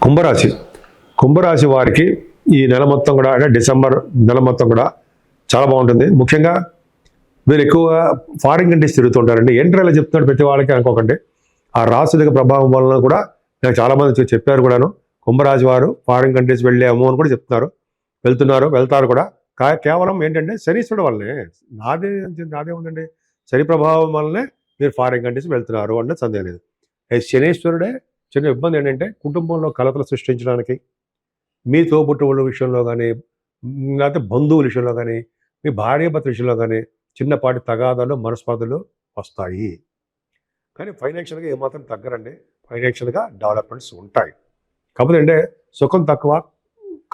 కుంభరాశి కుంభరాశి వారికి ఈ నెల మొత్తం కూడా అంటే డిసెంబర్ నెల మొత్తం కూడా చాలా బాగుంటుంది. ముఖ్యంగా మీరు ఎక్కువగా ఫారిన్ కంట్రీస్ తిరుగుతుంటారండి. ఏంటో ఇలా చెప్తున్నాడు ప్రతి వాళ్ళకి అనుకోకండి. ఆ రాశుల ప్రభావం వలన కూడా నాకు చాలామంది చెప్పారు కూడాను, కుంభరాశి వారు ఫారిన్ కంట్రీస్ వెళ్ళాము అని కూడా చెప్తున్నారు, వెళ్తారు కూడా. కేవలం ఏంటంటే శనీశ్వరుడు వల్లనే, నాదే ఉందండి, శని ప్రభావం వల్లనే మీరు ఫారిన్ కంట్రీస్ వెళ్తున్నారు అంటే సందేహం లేదు. శనీశ్వరుడే చిన్న ఇబ్బంది ఏంటంటే కుటుంబంలో కలతలు సృష్టించడానికి, మీ తోబుట్టువుల విషయంలో కానీ, లేకపోతే బంధువుల విషయంలో కానీ, మీ భార్యాభర్త విషయంలో కానీ చిన్నపాటి తగాదాలు మనస్పర్ధలు వస్తాయి. కానీ ఫైనాన్షియల్గా ఏమాత్రం తగ్గరండి. ఫైనాన్షియల్గా డెవలప్మెంట్స్ ఉంటాయి. కాకపోతే అంటే సుఖం తక్కువ,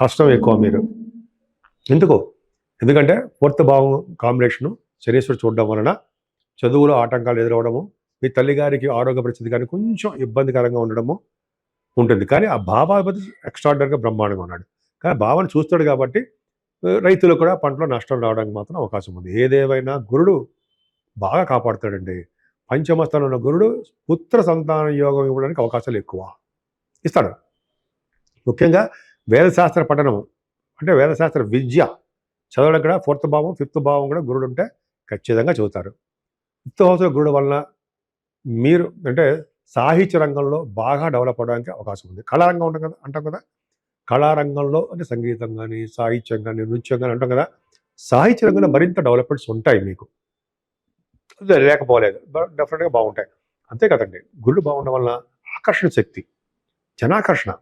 కష్టం ఎక్కువ. మీరు ఎందుకంటే ఫోర్త్ భావం కాంబినేషను శనీశ్వరుడు చూడడం వలన చదువులో ఆటంకాలు ఎదురవడము, మీ తల్లిగారికి ఆరోగ్య పరిస్థితి కానీ కొంచెం ఇబ్బందికరంగా ఉండడము ఉంటుంది. కానీ ఆ భావాధిపతి ఎక్స్ట్రాడినరీగా బ్రహ్మాండంగా ఉన్నాడు. కానీ భావాన్ని చూస్తాడు కాబట్టి రైతులు కూడా పంటలో నష్టం రావడానికి మాత్రం అవకాశం ఉంది. ఏదేమైనా గురుడు బాగా కాపాడుతాడండి. పంచమస్థానంలో ఉన్న గురుడు పుత్ర సంతాన యోగం ఇవ్వడానికి అవకాశాలు ఎక్కువ ఇస్తాడు. ముఖ్యంగా వేదశాస్త్ర పఠనము అంటే వేదశాస్త్ర విద్య చదవడం కూడా ఫోర్త్ భావం ఫిఫ్త్ భావం కూడా గురుడు ఉంటే ఖచ్చితంగా చదువుతారు. ఫిఫ్త్ హౌస్లో గురుడు వలన మీరు అంటే సాహిత్య రంగంలో బాగా డెవలప్ అవడానికి అవకాశం ఉంది. కళారంగం అంటాం కదా, కళారంగంలో అంటే సంగీతం కానీ, సాహిత్యం కానీ, నృత్యం కానీ అంటాం కదా, సాహిత్య రంగంలో మరింత డెవలప్మెంట్స్ ఉంటాయి మీకు, లేకపోలేదు, డెఫినెట్గా బాగుంటాయి. అంతే కదండి, గురుడు బాగుండడం వలన ఆకర్షణ శక్తి, జనాకర్షణ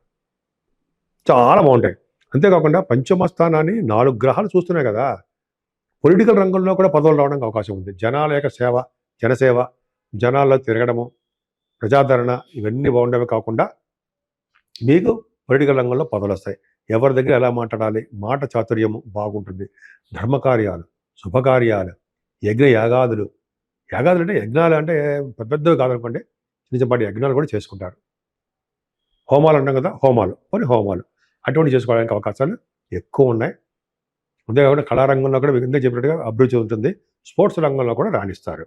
చాలా బాగుంటాయి. అంతేకాకుండా పంచమస్థానాన్ని 4 గ్రహాలు చూస్తున్నాయి కదా, పొలిటికల్ రంగంలో కూడా పదవులు రావడానికి అవకాశం ఉంది. జనాల యొక్క సేవ, జనసేవ, జనాల్లో తిరగడము, ప్రజాదరణ ఇవన్నీ బాగుండేవి కాకుండా మీకు పొలిటికల్ రంగంలో పదవులు వస్తాయి. ఎవరి దగ్గర ఎలా మాట్లాడాలి, మాట చాతుర్యము బాగుంటుంది. ధర్మకార్యాలు, శుభకార్యాలు, యాగాదులు అంటే యజ్ఞాలు అంటే పెద్దవి కాదనుకోండి, చిన్నపాటి యజ్ఞాలు కూడా చేసుకుంటారు. హోమాలు అంటాం కదా, హోమాలు అటువంటి చేసుకోవడానికి అవకాశాలు ఎక్కువ ఉన్నాయి. అంతేకాకుండా కళారంగంలో కూడా మీకు ఇందాక చెప్పినట్టుగా అభిరుచి ఉంటుంది. స్పోర్ట్స్ రంగంలో కూడా రాణిస్తారు.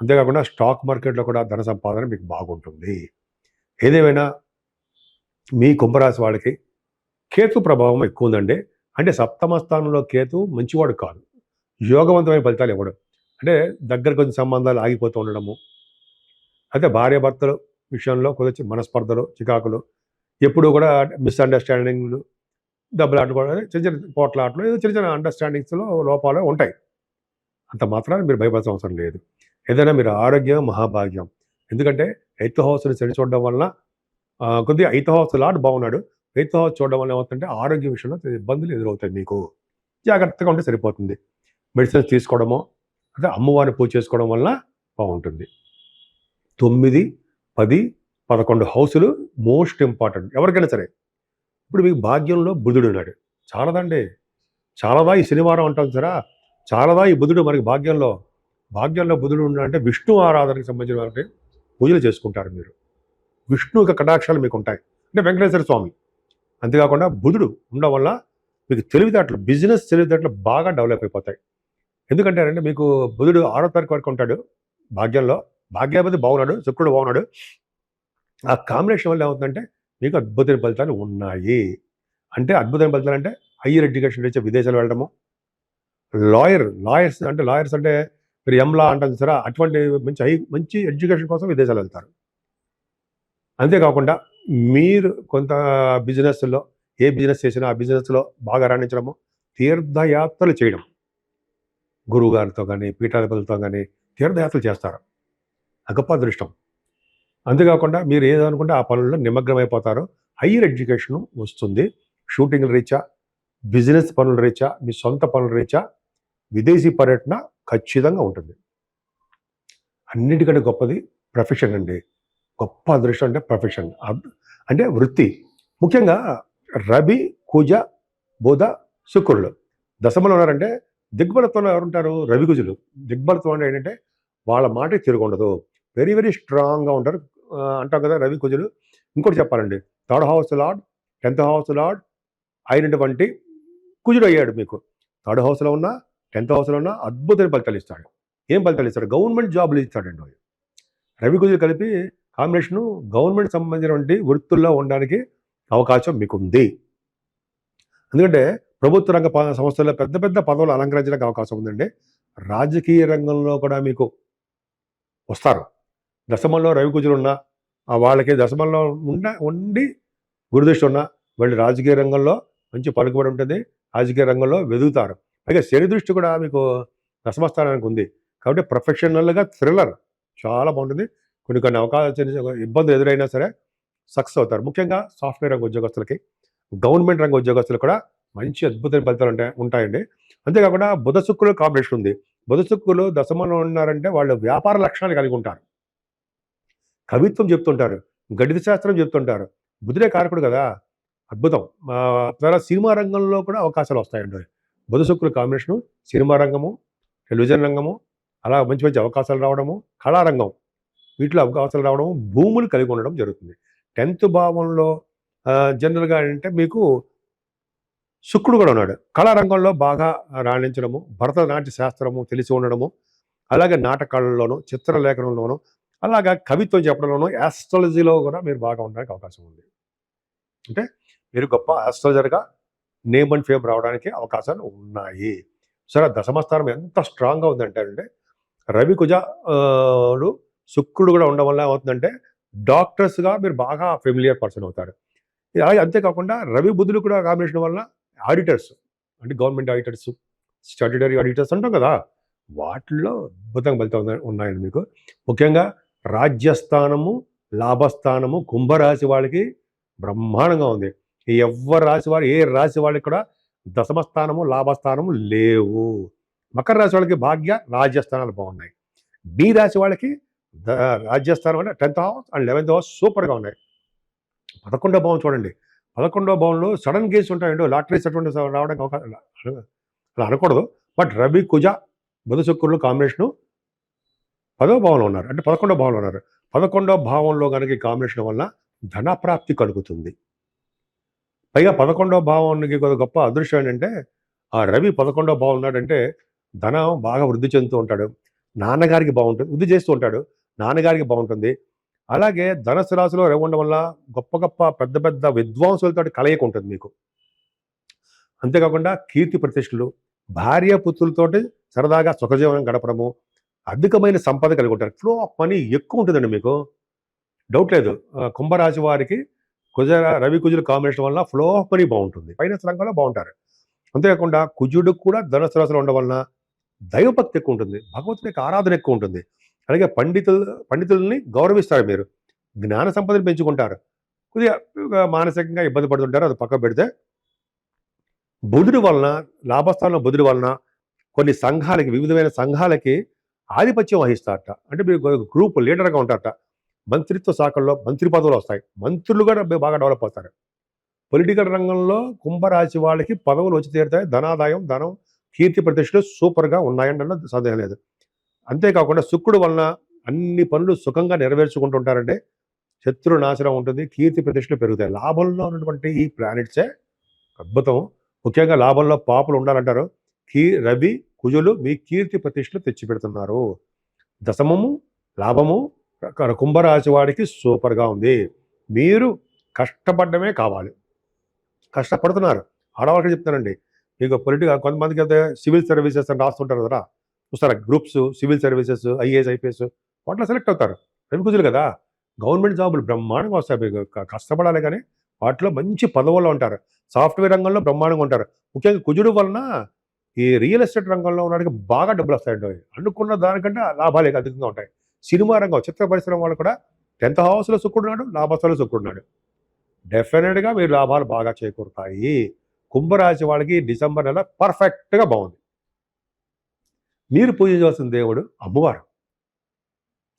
అంతేకాకుండా స్టాక్ మార్కెట్లో కూడా ధన సంపాదన మీకు బాగుంటుంది. ఏదేమైనా మీ కుంభరాశి వాళ్ళకి కేతు ప్రభావం ఎక్కువ ఉందండి. అంటే సప్తమ స్థానంలో కేతు మంచివాడు కాదు, యోగవంతమైన ఫలితాలు ఇవ్వడం. అంటే దగ్గర కొంచెం సంబంధాలు ఆగిపోతూ ఉండడము, అయితే భార్యాభర్తల విషయంలో కొంచెం మనస్పర్ధలు, చికాకులు, ఎప్పుడు కూడా మిస్అండర్స్టాండింగ్లు, దెబ్బలాటలు కూడా, చిన్న చిన్న పోట్లాటలు, చిన్న చిన్న అండర్స్టాండింగ్స్లో లోపాలు ఉంటాయి. అంత మాత్రాన్ని మీరు భయపడాల్సిన అవసరం లేదు. ఏదైనా మీరు ఆరోగ్యం మహాభాగ్యం. ఎందుకంటే 8th హౌస్ని శని చూడడం వలన కొద్దిగా 8th హౌస్ లాట్ బాగున్నాడు. 8th హౌస్ చూడడం వల్ల ఏమవుతుందంటే ఆరోగ్య విషయంలో ఇబ్బందులు ఎదురవుతాయి. మీకు జాగ్రత్తగా ఉంటే సరిపోతుంది. మెడిసిన్స్ తీసుకోవడమో, అంటే అమ్మవారిని పూజ చేసుకోవడం వల్ల బాగుంటుంది. 9, 10, 11 హౌసులు మోస్ట్ ఇంపార్టెంట్ ఎవరికైనా సరే. ఇప్పుడు మీకు భాగ్యంలో బుధుడు ఉన్నాడు, చాలాదా ఈ శనివారం అంటాం సరే, చాలాదా ఈ బుధుడు మనకి భాగ్యంలో బుధుడు ఉన్నాడంటే విష్ణు ఆరాధనకు సంబంధించిన వారికి పూజలు చేసుకుంటారు మీరు. విష్ణు యొక్క కటాక్షాలు మీకు ఉంటాయి, అంటే వెంకటేశ్వర స్వామి. అంతేకాకుండా బుధుడు ఉండడం వల్ల మీకు తెలివితేటలు, బిజినెస్ తెలివితేటలు బాగా డెవలప్ అయిపోతాయి. ఎందుకంటే అంటే మీకు బుధుడు 6వ తారీఖు వరకు ఉంటాడు భాగ్యంలో, భాగ్యాధిపతి బాగున్నాడు, శుక్రుడు బాగున్నాడు. ఆ కాంబినేషన్ వల్ల ఏమవుతుందంటే మీకు అద్భుతమైన ఫలితాలు ఉన్నాయి. అంటే అద్భుతమైన ఫలితాలు అంటే హయ్యర్ ఎడ్యుకేషన్ రీచ్ విదేశాలు వెళ్ళడము, లాయర్స్ అంటే మీరు ఎంలా అంటారు సరే, అటువంటి మంచి ఎడ్యుకేషన్ కోసం విదేశాలు వెళ్తారు. అంతేకాకుండా మీరు కొంత బిజినెస్లో ఏ బిజినెస్ చేసినా ఆ బిజినెస్లో బాగా రాణించడము, తీర్థయాత్రలు చేయడం, గురువు గారితో కానీ పీఠాధిపతులతో కానీ తీర్థయాత్రలు చేస్తారు, గొప్ప అదృష్టం. అంతేకాకుండా మీరు ఏదనుకుంటే ఆ పనుల్లో నిమగ్నమైపోతారో, హయ్యర్ ఎడ్యుకేషన్ వస్తుంది. షూటింగ్ల రీత్యా, బిజినెస్ పనుల రీత్యా, మీ సొంత పనుల రీత్యా విదేశీ పర్యటన ఖచ్చితంగా ఉంటుంది. అన్నిటికంటే గొప్పది ప్రొఫెషన్ అండి. గొప్ప అదృష్టం అంటే ప్రొఫెషన్, అంటే వృత్తి. ముఖ్యంగా రవి, కుజ, బుధ, శుక్రులు దశమలో ఉన్నారంటే దిగ్బలత్వంలో ఎవరుంటారు? రవి, కుజులు. దిగ్బలత్వం అంటే ఏంటంటే వాళ్ళ మాటకి తిరుగుండదు, వెరీ వెరీ స్ట్రాంగ్గా ఉంటారు అంటాం కదా రవి, కుజులు. ఇంకోటి చెప్పాలండి, 3rd house lord, 10th house lord అయినటువంటి కుజుడు అయ్యాడు మీకు. 3rd హౌస్లో ఉన్న, 10th హౌస్లో ఉన్న అద్భుతమైన ఫలితాలు ఇస్తాడు. ఏం ఫలితాలు ఇస్తాడు? గవర్నమెంట్ జాబులు ఇస్తాడండి. రవి, కుజులు కలిపి కాంబినేషను గవర్నమెంట్ సంబంధించినటువంటి వృత్తుల్లో ఉండడానికి అవకాశం మీకుంది. ఎందుకంటే ప్రభుత్వ రంగ సంస్థల్లో పెద్ద పెద్ద పదవులు అలంకరించడానికి అవకాశం ఉందండి. రాజకీయ రంగంలో కూడా మీకు వస్తారు. దశమంలో రవికుజులున్నా వాళ్ళకి దశమంలో ఉండి గురుదృష్టి ఉన్నా వాళ్ళు రాజకీయ రంగంలో మంచి పలుకుబడి ఉంటుంది. రాజకీయ రంగంలో వెదుగుతారు. పైగా శని దృష్టి కూడా మీకు దశమస్థానానికి ఉంది. కాబట్టి ప్రొఫెషనల్గా థ్రిల్లర్ చాలా బాగుంటుంది. కొన్ని కొన్ని అవకాశాలు ఇబ్బందులు ఎదురైనా సరే సక్సెస్ అవుతారు. ముఖ్యంగా సాఫ్ట్వేర్ రంగ ఉద్యోగస్తులకి, గవర్నమెంట్ రంగ ఉద్యోగస్తులు కూడా మంచి అద్భుతమైన ఫలితాలు ఉంటాయండి. అంతేకాకుండా బుధ శుక్రుల కాంబినేషన్ ఉంది. బుధ శుక్రులు దశమంలో ఉన్నారంటే వాళ్ళు వ్యాపార లక్షణాలు కలిగి ఉంటారు. కవిత్వం చెప్తుంటారు, గణిత శాస్త్రం చెప్తుంటారు. బుధుడే కారకుడు కదా, అద్భుతం. తర్వాత సినిమా రంగంలో కూడా అవకాశాలు వస్తాయండి. బుధ శుక్రుల కాంబినేషను సినిమా రంగము, టెలివిజన్ రంగము, అలా మంచి మంచి అవకాశాలు రావడము, కళారంగం వీటిలో అవకాశాలు రావడము, భూములు కలిగి ఉండడం జరుగుతుంది. 10th భావంలో జనరల్గా అంటే మీకు శుక్రుడు కూడా ఉన్నాడు. కళారంగంలో బాగా రాణించడము, భరతనాట్య శాస్త్రము తెలిసి ఉండడము, అలాగే నాటకాలలోనూ, చిత్రలేఖనంలోనూ, అలాగా కవిత్వం చెప్పడంలోనూ, యాస్ట్రాలజీలో కూడా మీరు బాగా ఉండడానికి అవకాశం ఉంది. అంటే మీరు గొప్ప ఆస్ట్రాలజర్గా నేమ్ అండ్ ఫేమ్ రావడానికి అవకాశాలు ఉన్నాయి. సరే, దశమస్థానం ఎంత స్ట్రాంగ్గా ఉందంటే అండి, రవి కుజలు శుక్రుడు కూడా ఉండడం వల్ల ఏమవుతుందంటే డాక్టర్స్గా మీరు బాగా ఫెమిలియర్ పర్సన్ అవుతారు. అలాగే అంతేకాకుండా రవి బుధులు కూడా కాంబినేషన్ వల్ల ఆడిటర్స్, అంటే గవర్నమెంట్ ఆడిటర్స్, స్టాట్యుటరీ ఆడిటర్స్ అంటాం కదా, వాటిల్లో అద్భుతంగా ఫలితం ఉన్నాయండి మీకు. ముఖ్యంగా రాజ్యస్థానము, లాభస్థానము కుంభరాశి వాళ్ళకి బ్రహ్మాండంగా ఉంది. ఎవరి రాశి వారు, ఏ రాశి వాళ్ళకి కూడా దశమస్థానము, లాభస్థానము లేవు. మకర రాశి వాళ్ళకి భాగ్య రాజ్యస్థానాలు బాగున్నాయి. బి రాశి వాళ్ళకి రాజ్యస్థానం అంటే 10th house and 11th house సూపర్గా ఉన్నాయి. 11వ భావం చూడండి. 11వ భావంలో సడన్ కేసు ఉంటాయండి, లాటరీస్ అటువంటి రావడానికి అవకాశం అలా అనకూడదు. But Ravi Kuja Budha శుక్రులు combination 10వ భావంలో ఉన్నారు, అంటే 11వ భావంలో ఉన్నారు. 11వ భావంలో కనుక ఈ కాంబినేషన్ వల్ల ధనప్రాప్తి కలుగుతుంది. పైగా 11వ భావానికి గొప్ప అదృష్టం ఏంటంటే ఆ రవి 11వ భావం ఉన్నాడంటే ధనం బాగా వృద్ధి చెందుతూ ఉంటాడు. నాన్నగారికి బాగుంటుంది, వృద్ధి చేస్తూ ఉంటాడు, నాన్నగారికి బాగుంటుంది. అలాగే ధనుసు రాశిలో రవి ఉండడం వల్ల గొప్ప గొప్ప పెద్ద పెద్ద విద్వాంసులతో కలయిక ఉంటుంది మీకు. అంతేకాకుండా కీర్తి ప్రతిష్టలు, భార్యాపుత్రులతోటి సరదాగా సుఖజీవనం గడపడము, అధికమైన సంపద కలిగి ఉంటారు. ఫ్లో ఆఫ్ మనీ ఎక్కువ ఉంటుందండి మీకు, డౌట్ లేదు. కుంభరాశి వారికి రవి కుజుల కాంబినేషన్ వల్ల ఫ్లో ఆఫ్ మనీ బాగుంటుంది, ఫైనాన్స్ రంగంలో బాగుంటారు. అంతేకాకుండా కుజుడు కూడా ధనుసు రాశిలో ఉండడం వలన దైవభక్తి ఎక్కువ ఉంటుంది, భగవంతుని యొక్క ఆరాధన ఎక్కువ ఉంటుంది. అలాగే పండితుల్ని గౌరవిస్తారు, మీరు జ్ఞాన సంపదను పెంచుకుంటారు. కొద్దిగా మానసికంగా ఇబ్బంది పడుతుంటారు, అది పక్క పెడితే బుధుడి వలన, లాభస్థానంలో బుధుడి వలన కొన్ని సంఘాలకి, వివిధమైన సంఘాలకి ఆధిపత్యం వహిస్తారట. అంటే మీరు గ్రూప్ లీడర్గా ఉంటారట. మంత్రిత్వ శాఖల్లో మంత్రి పదవులు వస్తాయి, మంత్రులు కూడా బాగా డెవలప్ అవుతారు. పొలిటికల్ రంగంలో కుంభరాశి వాళ్ళకి పదవులు వచ్చి తీరుతాయి. ధనాదాయం, ధనం, కీర్తి ప్రతిష్టలు సూపర్గా ఉన్నాయంటే సందేహం లేదు. అంతేకాకుండా శుక్రుడు వలన అన్ని పనులు సుఖంగా నెరవేర్చుకుంటుంటారంటే శత్రు నాశనం ఉంటుంది, కీర్తి ప్రతిష్టలు పెరుగుతాయి. లాభంలో ఉన్నటువంటి ఈ ప్లానెట్సే అద్భుతం. ముఖ్యంగా లాభంలో పాపులు ఉండాలంటారు. రవి కుజులు మీ కీర్తి ప్రతిష్టలు తెచ్చిపెడుతున్నారు. దశమము, లాభము కుంభరాశి వాడికి సూపర్గా ఉంది. మీరు కష్టపడమే కావాలి, కష్టపడుతున్నారు. ఆడవాళ్ళకి చెప్తానండి, మీకు కొంతమందికి అయితే సివిల్ సర్వీసెస్ అని రాస్తుంటారు కదా, చూస్తారా groups, civil services, IAS, IPS వాటిలో సెలెక్ట్ అవుతారు. రవి కుజులు కదా, గవర్నమెంట్ జాబులు బ్రహ్మాండంగా వస్తాయి. మీకు కష్టపడాలి కానీ వాటిలో మంచి పదవుల్లో ఉంటారు. సాఫ్ట్వేర్ రంగంలో బ్రహ్మాండంగా ఉంటారు. ముఖ్యంగా కుజుడు వలన ఈ రియల్ ఎస్టేట్ రంగంలో ఉన్నవాడికి బాగా డబ్బులు వస్తాయండి. అనుకున్న దానికంటే లాభాలు అధికంగా ఉంటాయి. సినిమా రంగం, చిత్ర పరిశ్రమ వాళ్ళు కూడా 10th హౌస్లో శుక్రుడున్నాడు, లాభస్థానంలో శుక్రుడున్నాడు. డెఫినెట్గా మీరు లాభాలు బాగా చేకూరుతాయి. కుంభరాశి వాళ్ళకి డిసెంబర్ నెల పర్ఫెక్ట్గా బాగుంది. మీరు పూజించవలసిన దేవుడు అమ్మవారు,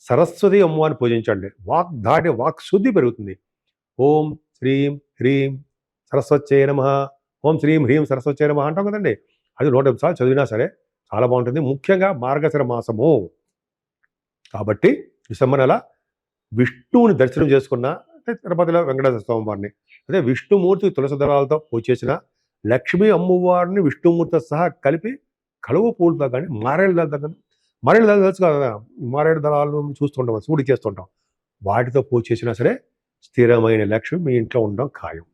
సరస్వతి అమ్మవారిని పూజించండి. వాక్ శుద్ధి పెరుగుతుంది. ఓం శ్రీం హ్రీం సరస్వత్యై నమః, ఓం శ్రీం హ్రీం సరస్వత్యై నమః అంటాం కదండి. అది 108 సార్లు చదివినా సరే చాలా బాగుంటుంది. ముఖ్యంగా మార్గశిర మాసము కాబట్టి డిసెంబర్ నెల విష్ణువుని దర్శనం చేసుకున్న, తిరుపతిలో వెంకటేశ్వర స్వామి వారిని, అదే విష్ణుమూర్తి తులసి దళాలతో పూజ చేసిన, లక్ష్మీ అమ్మవారిని విష్ణుమూర్తితో సహా కలిపి కలువ పూలతో కానీ, మారేడు దళాలతో కానీ, మారేడు దళాలు తెలుసు కదా, మారేడు దళాలు చూస్తుంటాం, సూడి చేస్తుంటాం, వాటితో పూజ చేసినా సరే స్థిరమైన లక్ష్మి మీ ఇంట్లో ఉండడం ఖాయం.